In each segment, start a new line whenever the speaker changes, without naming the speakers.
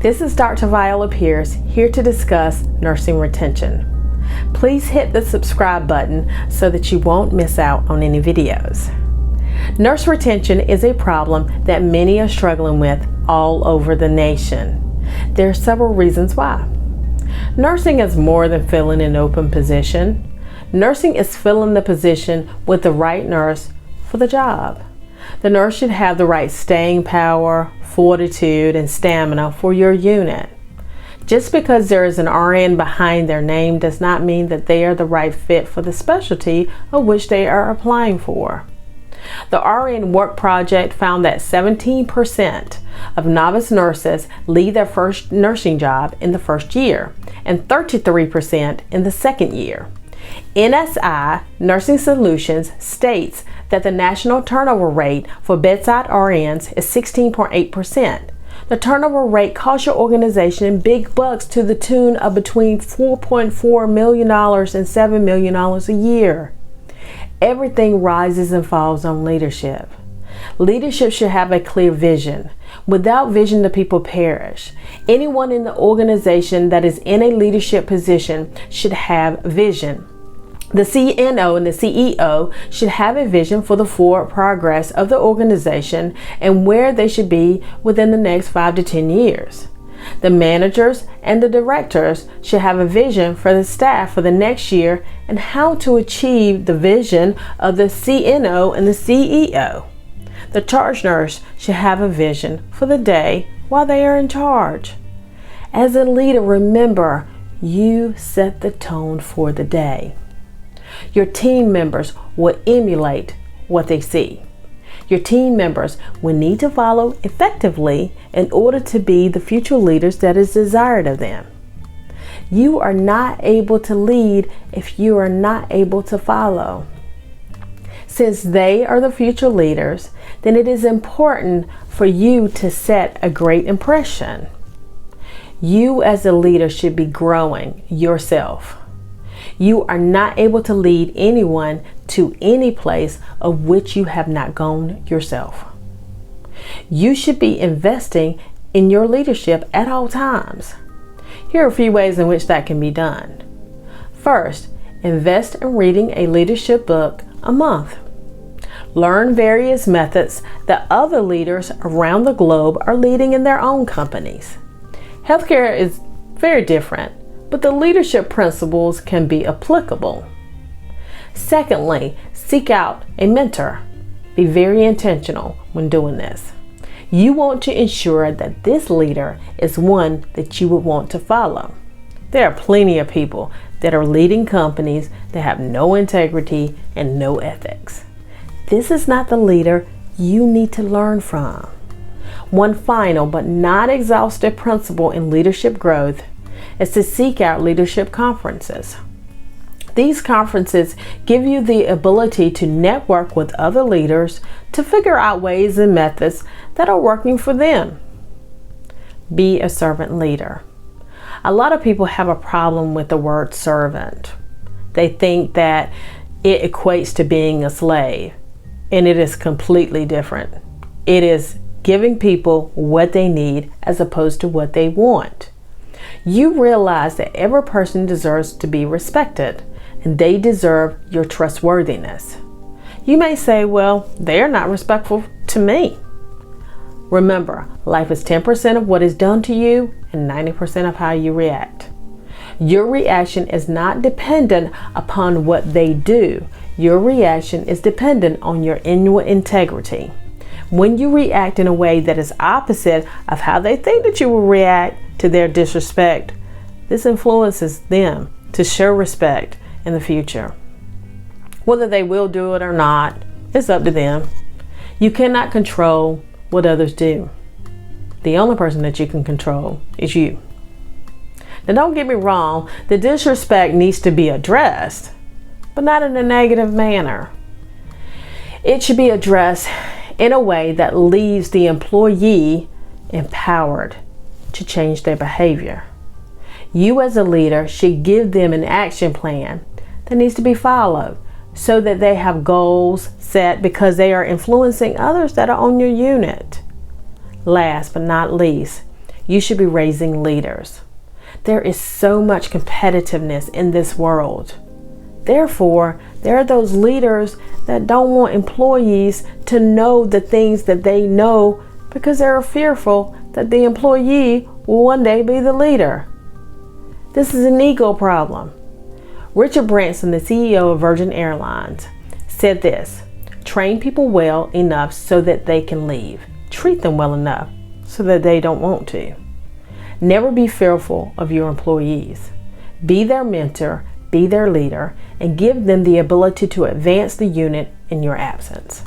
This is Dr. Viola Pierce, here to discuss nursing retention. Please hit the subscribe button so that you won't miss out on any videos. Nurse retention is a problem that many are struggling with all over the nation. There are several reasons why. Nursing is more than filling an open position. Nursing is filling the position with the right nurse for the job. The nurse should have the right staying power, fortitude, and stamina for your unit. Just because there is an RN behind their name does not mean that they are the right fit for the specialty of which they are applying for. The RN Work Project found that 17% of novice nurses leave their first nursing job in the first year and 33% in the second year. NSI Nursing Solutions states that the national turnover rate for bedside RNs is 16.8%. The turnover rate costs your organization big bucks to the tune of between $4.4 million and $7 million a year. Everything rises and falls on leadership. Leadership should have a clear vision. Without vision, the people perish. Anyone in the organization that is in a leadership position should have vision. The CNO and the CEO should have a vision for the forward progress of the organization and where they should be within the next 5 to 10 years. The managers and the directors should have a vision for the staff for the next year and how to achieve the vision of the CNO and the CEO. The charge nurse should have a vision for the day while they are in charge. As a leader, remember, you set the tone for the day. Your team members will emulate what they see. Your team members will need to follow effectively in order to be the future leaders that is desired of them. You are not able to lead if you are not able to follow. Since they are the future leaders, then it is important for you to set a great impression. You as a leader should be growing yourself. You are not able to lead anyone to any place of which you have not gone yourself. You should be investing in your leadership at all times. Here are a few ways in which that can be done. First, invest in reading a leadership book a month. Learn various methods that other leaders around the globe are leading in their own companies. Healthcare is very different, but the leadership principles can be applicable. Secondly, seek out a mentor. Be very intentional when doing this. You want to ensure that this leader is one that you would want to follow. There are plenty of people that are leading companies that have no integrity and no ethics. This is not the leader you need to learn from. One final but not exhaustive principle in leadership growth is to seek out leadership conferences. These conferences give you the ability to network with other leaders to figure out ways and methods that are working for them. Be a servant leader. A lot of people have a problem with the word servant. They think that it equates to being a slave, and it is completely different. It is giving people what they need as opposed to what they want. You realize that every person deserves to be respected, and they deserve your trustworthiness. You may say, well, they are not respectful to me. Remember, life is 10% of what is done to you and 90% of how you react. Your reaction is not dependent upon what they do. Your reaction is dependent on your inward integrity. When you react in a way that is opposite of how they think that you will react to their disrespect, this influences them to show respect in the future. Whether they will do it or not, it's up to them. You cannot control what others do. The only person that you can control is you. Now, don't get me wrong, the disrespect needs to be addressed, but not in a negative manner. It should be addressed in a way that leaves the employee empowered to change their behavior. You as a leader should give them an action plan that needs to be followed so that they have goals set because they are influencing others that are on your unit. Last but not least, You should be raising leaders. There is so much competitiveness in this world. Therefore, there are those leaders that don't want employees to know the things that they know because they're fearful that the employee will one day be the leader. This is an ego problem. Richard Branson, the CEO of Virgin Airlines, said this: train people well enough so that they can leave. Treat them well enough so that they don't want to. Never be fearful of your employees. Be their mentor, be their leader, and give them the ability to advance the unit in your absence.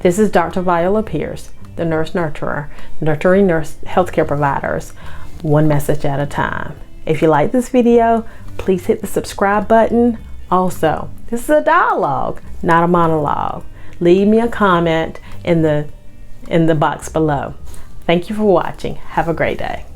This is Dr. Viola Pierce, the Nurse Nurturer, nurturing nurse healthcare providers, one message at a time. If you like this video, please hit the subscribe button. Also, this is a dialogue, not a monologue. Leave me a comment in the box below. Thank you for watching. Have a great day.